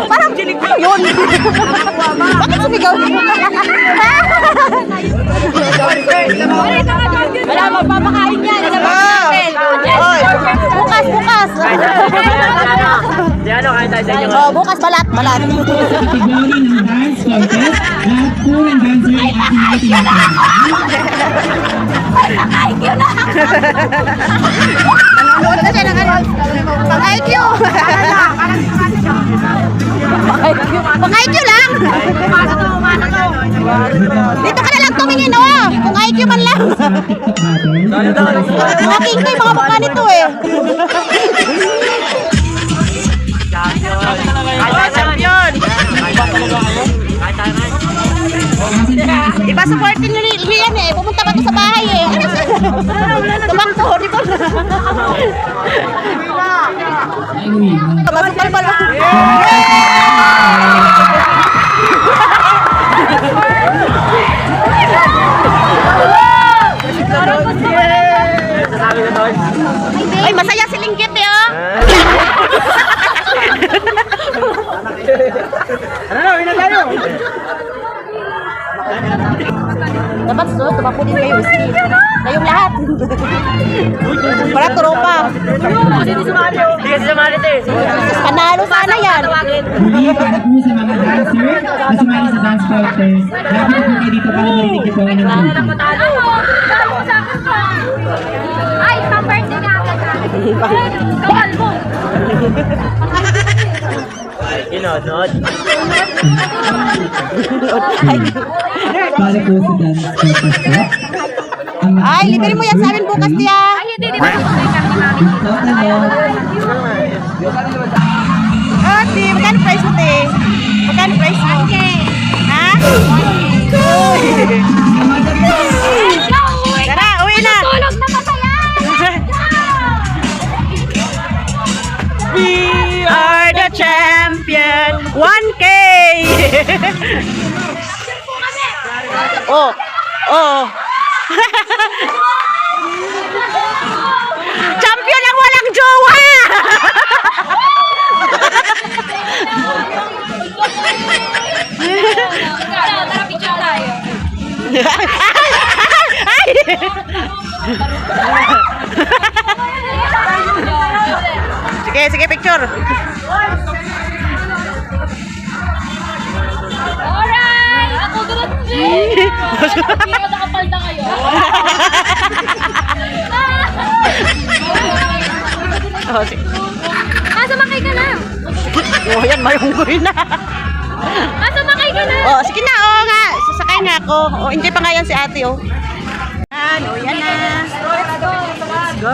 Parang, ano yun? Bakit sumigaw? Wala, magpapakain yan. Bukas, bukas. Oh, bukas balat. Kategory ng dance contest, lahat po ng dancer ay activity natin. Nanonood na siya ng ano? Pang-IQ. Pang-IQ lang. Dito ka na lang tumingin, oh. Pang-IQ man lang. Aking ko yung mga mukha nito eh. Champion! Iba supportin nyo yan eh. Pumunta ka to sa bahay eh. Tumakto, di ba? Masukal pa lang. Ay, masaya si Linggit eh oh. Dapat so, tumakbo din kayo. Kayong lahat. Para tropa. Hindi kasi sumali ito eh. Panalo sana yan. Muli para po sa mga dancer na sumali sa dance contest. Lahat po kayo dito para marinig niyo po ang inyong grupo. Ay, pang-birthday nga agad. Kawal mo. Inod. Para po sa dance contest po. Ay, libre mo yan sa amin bukas tiya. Ay, hindi ko kami. Oh, ti, magkano price mo, te? Magkano price mo? Ha? Tara, uwi na. Tulog na masaya. We are the champion. 1K! Oh, oh. Champion ang walang jowa! Tara, picture tayo. Ay! Sige, picture. Alright! Ako doon din! Hindi ko nakapalda kayo. Oh, sige. Sumakay ka na! Oh, yan, mayunggoy na. Sumakay ka na! Oh, sige na, oh nga. Sasakay nga ako. Oh, enjoy pa nga yan si ate, oh. Yan, oh, yan na. Let's go.